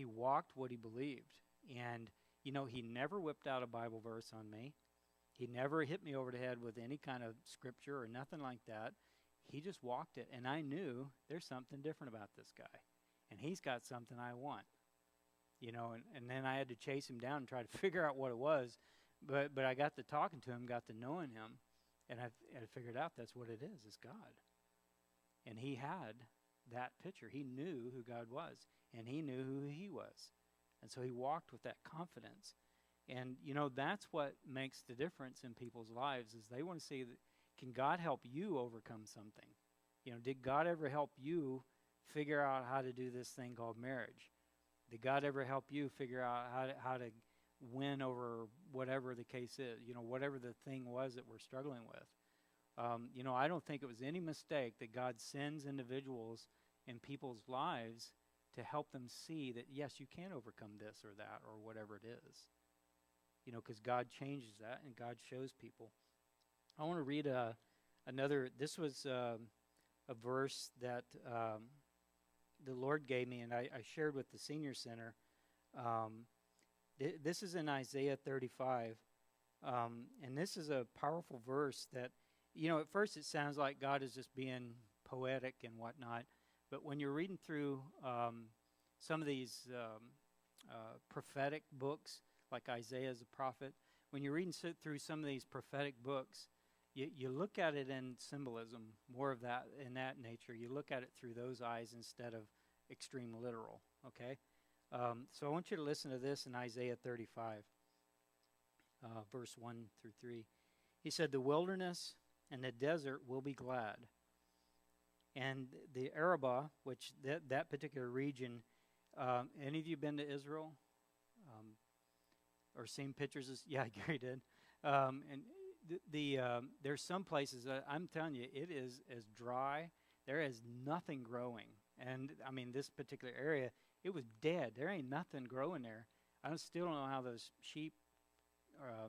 walked what he believed. And, he never whipped out a Bible verse on me. He never hit me over the head with any kind of scripture or nothing like that. He just walked it. And I knew there's something different about this guy. And he's got something I want. And then I had to chase him down and try to figure out what it was. But I got to talking to him, got to knowing him, and I figured out that's what it is. It's God. And he had that picture. He knew who God was, and he knew who he was. And so he walked with that confidence. And, that's what makes the difference in people's lives is they want to see, can God help you overcome something? Did God ever help you figure out how to do this thing called marriage? Did God ever help you figure out how to win over whatever the case is, whatever the thing was that we're struggling with. I don't think it was any mistake that God sends individuals in people's lives to help them see that, yes, you can overcome this or that or whatever it is. Because God changes that and God shows people. I want to read this was a verse that the Lord gave me, and I shared with the Senior Center. This is in Isaiah 35, and this is a powerful verse that, at first it sounds like God is just being poetic and whatnot, but when you're reading through some of these prophetic books, like Isaiah as a prophet, when you're reading through some of these prophetic books, you look at it in symbolism, more of that in that nature. You look at it through those eyes instead of extreme literal, okay? So I want you to listen to this in Isaiah 35, verse 1 through 3. He said, "The wilderness and the desert will be glad, and the Arabah," which that particular region, any of you been to Israel or seen pictures? Yeah, Gary did. And there's some places that I'm telling you, it is as dry. There is nothing growing. And I mean, this particular area, it was dead. There ain't nothing growing there. I still don't know how those sheep,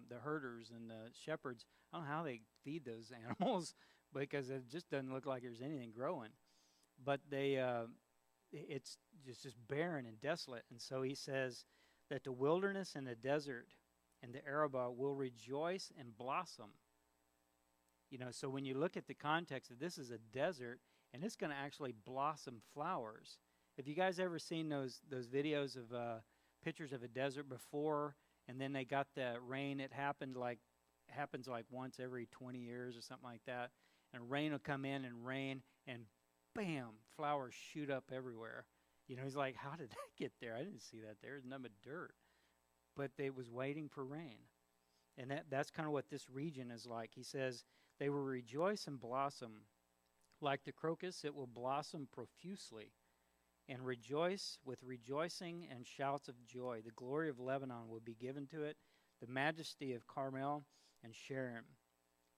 the herders and the shepherds, I don't know how they feed those animals because it just doesn't look like there's anything growing. But it's just barren and desolate. And so he says that the wilderness and the desert and the Arabah will rejoice and blossom. So when you look at the context of this is a desert, and it's going to actually blossom flowers. Have you guys ever seen those videos of pictures of a desert before, and then they got the rain? It happens like once every 20 years or something like that, and rain will come in and rain, and bam, flowers shoot up everywhere. He's like, how did that get there? I didn't see that there. There's nothing but dirt. But they was waiting for rain. And that's kind of what this region is like. He says, they will rejoice and blossom. Like the crocus, it will blossom profusely and rejoice with rejoicing and shouts of joy. The glory of Lebanon will be given to it, the majesty of Carmel and Sharon.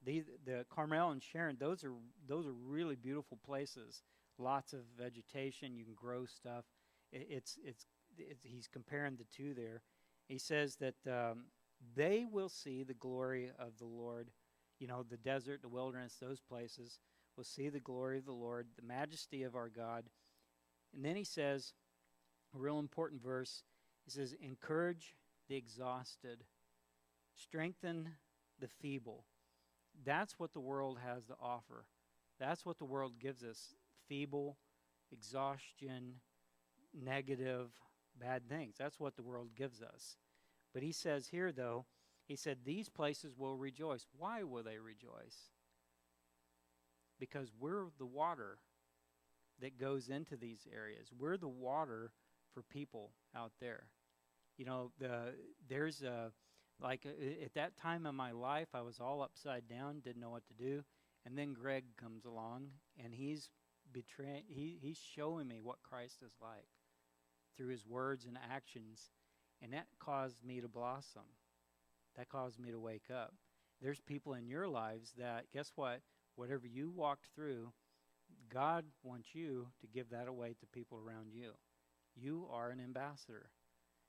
The Carmel and Sharon, those are really beautiful places. Lots of vegetation, you can grow stuff. He's comparing the two there. He says that they will see the glory of the Lord. The desert, the wilderness, those places will see the glory of the Lord, the majesty of our God. And then he says, a real important verse, he says, encourage the exhausted, strengthen the feeble. That's what the world has to offer. That's what the world gives us, feeble, exhaustion, negative, bad things. That's what the world gives us. But he says here, though, he said, these places will rejoice. Why will they rejoice? Because we're the water that goes into these areas. We're the water for people out there. There's at that time in my life, I was all upside down, didn't know what to do. And then Greg comes along, and he's showing me what Christ is like through his words and actions. And that caused me to blossom. That caused me to wake up. There's people in your lives that, guess what? Whatever you walked through, God wants you to give that away to people around you. You are an ambassador.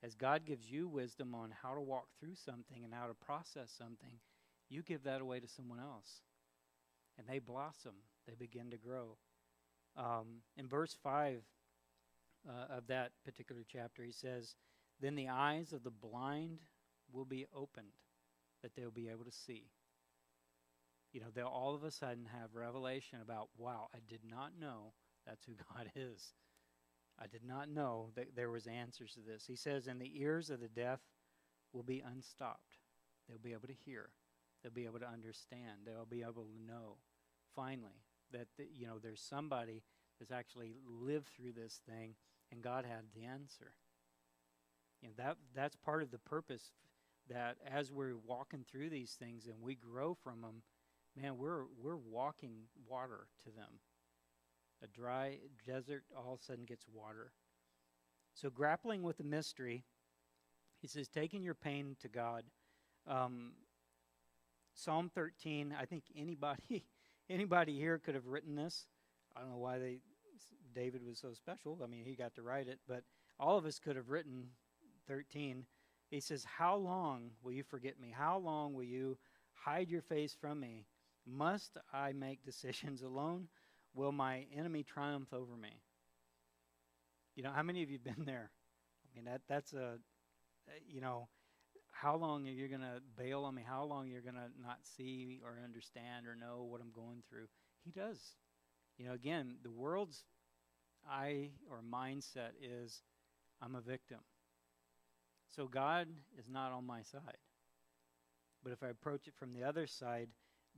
As God gives you wisdom on how to walk through something and how to process something, you give that away to someone else. And they blossom. They begin to grow. In verse 5 of that particular chapter, he says, then the eyes of the blind will be opened, that they'll be able to see. They'll all of a sudden have revelation about, wow, I did not know that's who God is. I did not know that there was answers to this. He says, and the ears of the deaf will be unstopped. They'll be able to hear. They'll be able to understand. They'll be able to know, finally, that there's somebody that's actually lived through this thing, and God had the answer. That's part of the purpose, that as we're walking through these things and we grow from them, man, we're walking water to them. A dry desert all of a sudden gets water. So grappling with the mystery, He says, taking your pain to God. Um, Psalm 13, I think anybody here could have written this. I don't know why David was so special. I mean, he got to write it, but all of us could have written 13. He says, how long will you forget me? How long will you hide your face from me? Must I make decisions alone? Will my enemy triumph over me? You know, how many of you have been there? I mean, that's how long are you going to bail on me? How long you're going to not see or understand or know what I'm going through? He does. You know, again, the world's mindset is, I'm a victim. So God is not on my side. But if I approach it from the other side,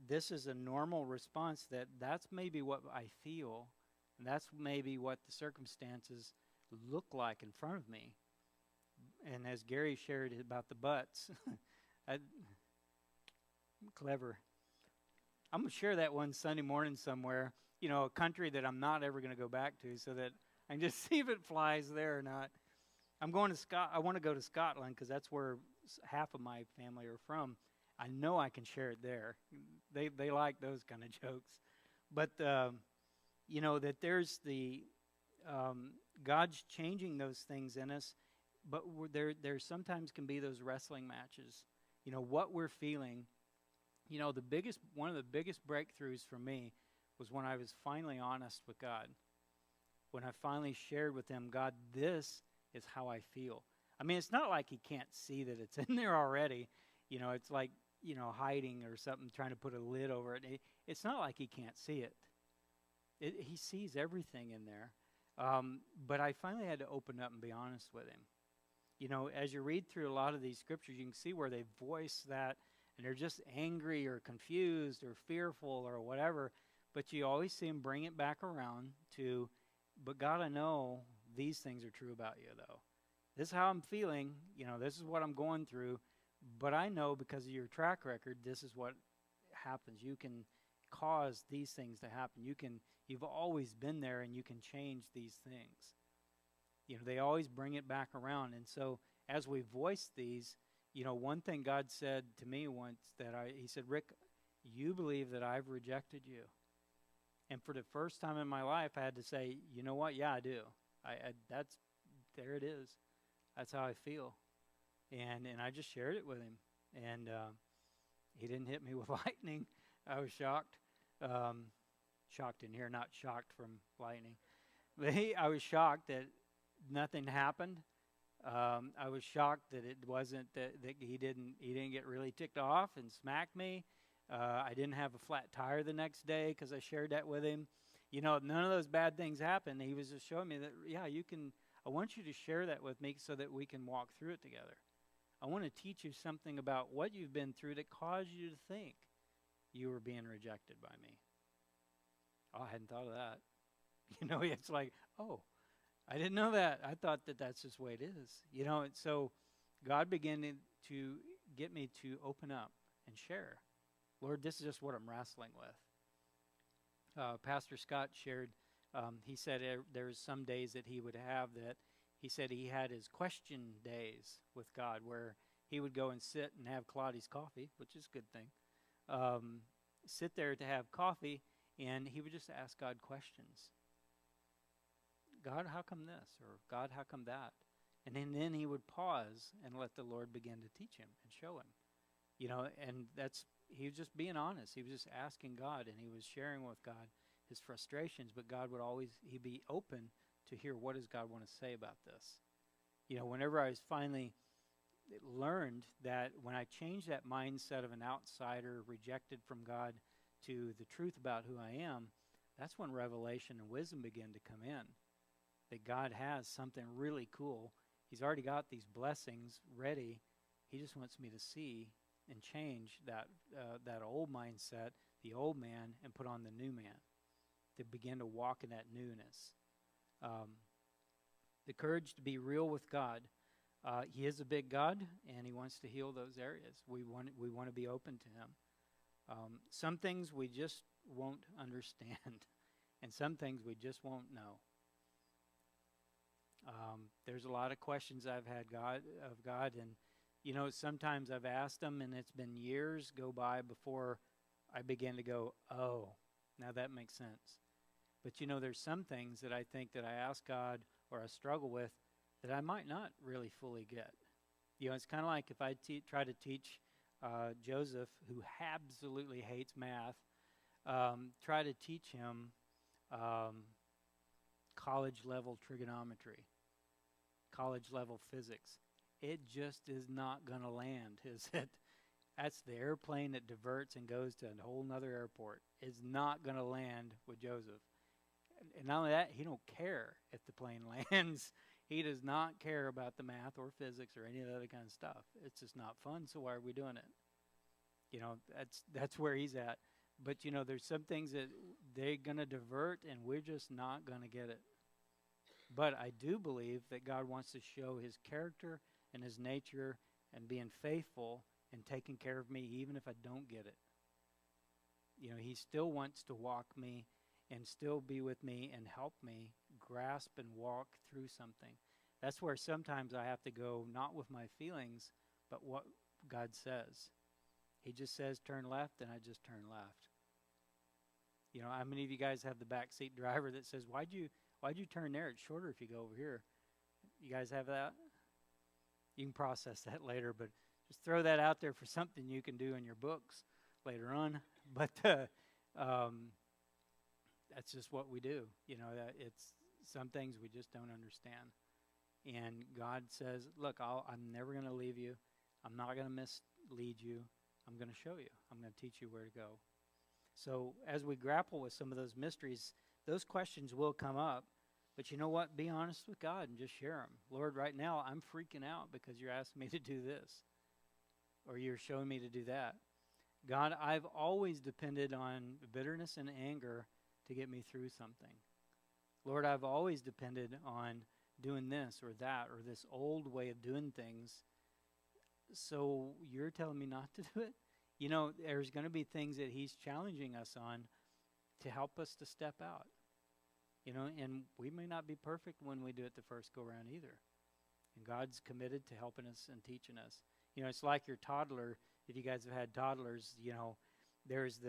this is a normal response that's maybe what I feel, and that's maybe what the circumstances look like in front of me. And as Gary shared about the butts, clever. I'm going to share that one Sunday morning somewhere, you know, a country that I'm not ever going to go back to, so that I can just see if it flies there or not. I want to go to Scotland because that's where half of my family are from. I know I can share it there. They like those kind of jokes. But, you know, that there's God's changing those things in us, but there sometimes can be those wrestling matches. You know, what we're feeling. You know, one of the biggest breakthroughs for me was when I was finally honest with God. When I finally shared with him, God, this is how I feel. I mean, it's not like he can't see that it's in there already. You know, it's like, you know, hiding or something, trying to put a lid over it. It's not like he can't see it. He sees everything in there. But I finally had to open up and be honest with him. You know, as you read through a lot of these scriptures, you can see where they voice that, and they're just angry or confused or fearful or whatever. But you always see him bring it back around to, but God, I know these things are true about you, though. This is how I'm feeling. You know, this is what I'm going through. But I know because of your track record, this is what happens. You can cause these things to happen. You've always been there, and you can change these things. You know, they always bring it back around. And so as we voice these, you know, one thing God said to me once he said, Rick, you believe that I've rejected you. And for the first time in my life, I had to say, you know what? Yeah, I do. There it is. That's how I feel. And I just shared it with him. And he didn't hit me with lightning. I was shocked. Shocked in here, not shocked from lightning. But I was shocked that nothing happened. I was shocked that it wasn't that he didn't get really ticked off and smack me. I didn't have a flat tire the next day because I shared that with him. You know, none of those bad things happened. He was just showing me that, yeah, you can. I want you to share that with me so that we can walk through it together. I want to teach you something about what you've been through that caused you to think you were being rejected by me. Oh, I hadn't thought of that. You know, it's like, oh, I didn't know that. I thought that that's just the way it is. You know, and so God began to get me to open up and share. Lord, this is just what I'm wrestling with. Pastor Scott shared, he said there's some days that he would have that he said he had his question days with God where he would go and sit and have Claudia's coffee, which is a good thing. Sit there to have coffee, and he would just ask God questions. God, how come this? Or God, how come that? And then he would pause and let the Lord begin to teach him and show him. You know, and he was just being honest. He was just asking God, and he was sharing with God his frustrations, but God would he'd be open to hear, what does God want to say about this? You know, whenever I was finally learned that when I changed that mindset of an outsider rejected from God to the truth about who I am, that's when revelation and wisdom began to come in. That God has something really cool. He's already got these blessings ready. He just wants me to see and change that old mindset, the old man, and put on the new man, to begin to walk in that newness. The courage to be real with God. He is a big God, and he wants to heal those areas. We want to be open to him. Some things we just won't understand, and some things we just won't know. There's a lot of questions I've had of God, and sometimes I've asked them, and it's been years go by before I begin to go, oh, now that makes sense. But there's some things that I think that I ask God or I struggle with that I might not really fully get. It's kind of like if I try to teach Joseph, who absolutely hates math, try to teach him college level trigonometry, college level physics. It just is not going to land, is it? That's the airplane that diverts and goes to a whole nother airport. It's not going to land with Joseph. And not only that, he don't care if the plane lands. He does not care about the math or physics or any of that other kind of stuff. It's just not fun, so why are we doing it? That's where he's at. But, there's some things that they're going to divert, and we're just not going to get it. But I do believe that God wants to show his character and his nature and being faithful and taking care of me even if I don't get it. He still wants to walk me and still be with me and help me grasp and walk through something. That's where sometimes I have to go not with my feelings, but what God says. He just says turn left, and I just turn left. How many of you guys have the backseat driver that says, why'd you turn there? It's shorter if you go over here. You guys have that? You can process that later, but just throw that out there for something you can do in your books later on. But that's just what we do. It's some things we just don't understand. And God says, look, I'm never going to leave you. I'm not going to mislead you. I'm going to show you. I'm going to teach you where to go. So as we grapple with some of those mysteries, those questions will come up. But you know what? Be honest with God and just share them. Lord, right now I'm freaking out because you're asking me to do this, or you're showing me to do that. God, I've always depended on bitterness and anger to get me through something. Lord, I've always depended on doing this or that or this old way of doing things. So you're telling me not to do it? There's going to be things that he's challenging us on to help us to step out. And we may not be perfect when we do it the first go around either. And God's committed to helping us and teaching us. It's like your toddler. If you guys have had toddlers, there's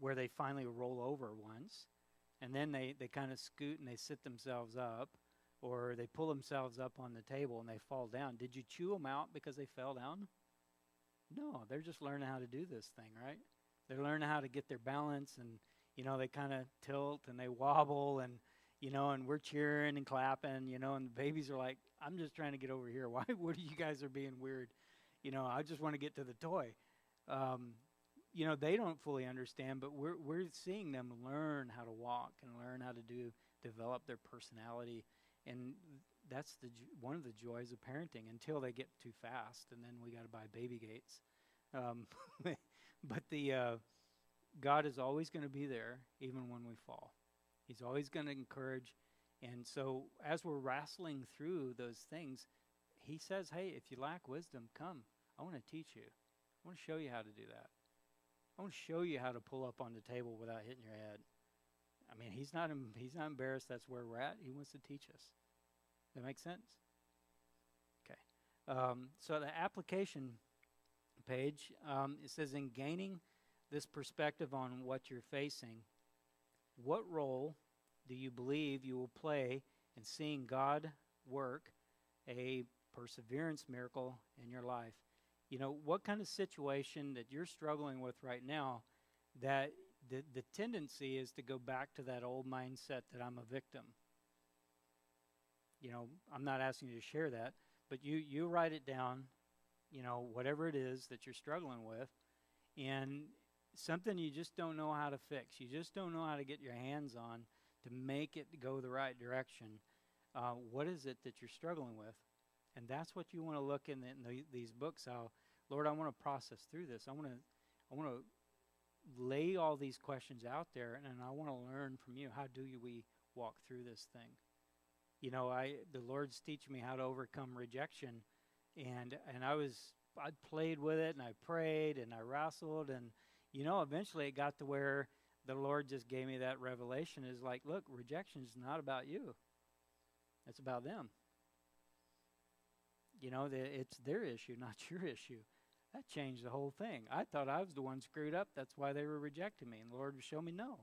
where they finally roll over once, and then they kind of scoot and they sit themselves up, or they pull themselves up on the table and they fall down. Did you chew them out because they fell down? No, they're just learning how to do this thing, right? They're learning how to get their balance, and they kind of tilt and they wobble, and and we're cheering and clapping, and the babies are like, I'm just trying to get over here. What are you guys are being weird? I just want to get to the toy. They don't fully understand, but we're seeing them learn how to walk and learn how to develop their personality, and that's one of the joys of parenting until they get too fast, and then we got to buy baby gates. But God is always going to be there, even when we fall. He's always going to encourage, and so as we're wrestling through those things, he says, hey, if you lack wisdom, come. I want to teach you. I want to show you how to do that. I want to show you how to pull up on the table without hitting your head. I mean, he's not embarrassed. That's where we're at. He wants to teach us. That make sense? Okay. So the application page, it says, in gaining this perspective on what you're facing, what role do you believe you will play in seeing God work a perseverance miracle in your life? What kind of situation that you're struggling with right now that the tendency is to go back to that old mindset that I'm a victim? I'm not asking you to share that, but you write it down, whatever it is that you're struggling with, and something you just don't know how to fix. You just don't know how to get your hands on to make it go the right direction. What is it that you're struggling with? And that's what you want to look in these books. How, Lord, I want to process through this. I want to lay all these questions out there, and I want to learn from you. How do we walk through this thing? The Lord's teaching me how to overcome rejection, and I played with it, and I prayed, and I wrestled, and eventually it got to where the Lord just gave me that revelation. Is like, look, rejection is not about you. It's about them. It's their issue, not your issue. That changed the whole thing. I thought I was the one screwed up. That's why they were rejecting me. And the Lord would show me, no.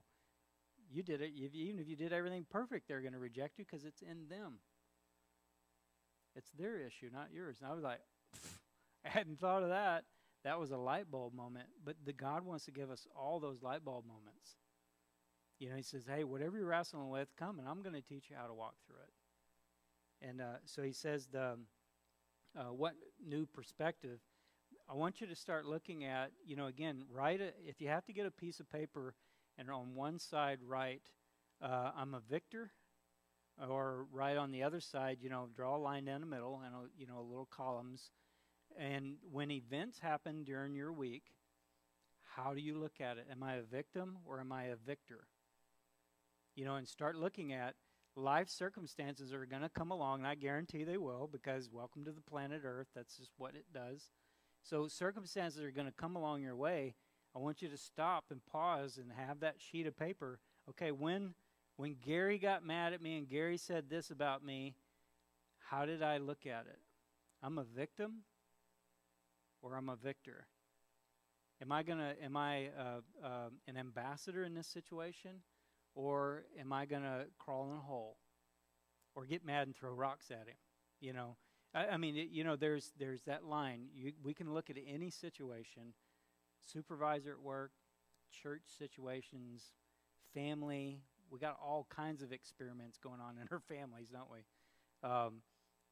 You did it. Even if you did everything perfect, they're going to reject you because it's in them. It's their issue, not yours. And I was like, I hadn't thought of that. That was a light bulb moment. But God wants to give us all those light bulb moments. He says, hey, whatever you're wrestling with, come, and I'm going to teach you how to walk through it. And so he says, what new perspective? I want you to start looking at, again, if you have to get a piece of paper and on one side write, I'm a victor, or right on the other side, draw a line down the middle and, little columns. And when events happen during your week, how do you look at it? Am I a victim or am I a victor? And start looking at life circumstances are going to come along, and I guarantee they will, because welcome to the planet Earth. That's just what it does. So circumstances are going to come along your way. I want you to stop and pause and have that sheet of paper. Okay, when Gary got mad at me and Gary said this about me, how did I look at it? I'm a victim or I'm a victor? Am I an ambassador in this situation, or am I going to crawl in a hole or get mad and throw rocks at him? There's that line. We can look at any situation, supervisor at work, church situations, family. We got all kinds of experiments going on in our families, don't we?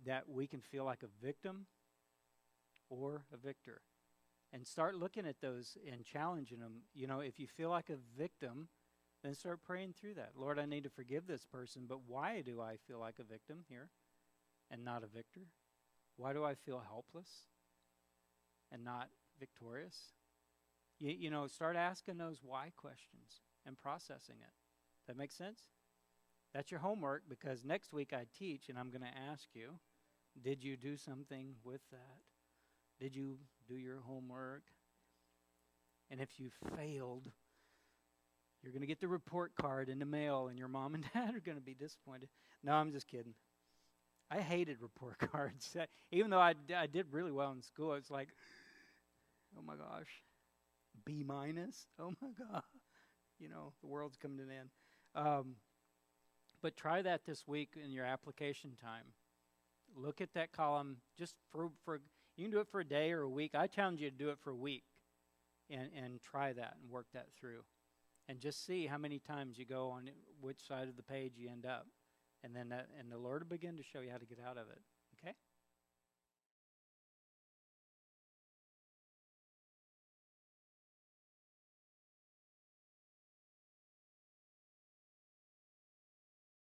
That we can feel like a victim or a victor. And start looking at those and challenging them. If you feel like a victim, then start praying through that. Lord, I need to forgive this person, but why do I feel like a victim here and not a victor? Why do I feel helpless and not victorious? Start asking those why questions and processing it. That makes sense? That's your homework, because next week I teach, and I'm going to ask you, did you do something with that? Did you do your homework? And if you failed, you're going to get the report card in the mail, and your mom and dad are going to be disappointed. No, I'm just kidding. I hated report cards. Even though I did really well in school, it's like, oh my gosh, B-. Oh my God. The world's coming to an end. But try that this week in your application time. Look at that column just for you can do it for a day or a week. I challenge you to do it for a week and try that and work that through. And just see how many times you go on which side of the page you end up. And then the Lord will begin to show you how to get out of it. Okay?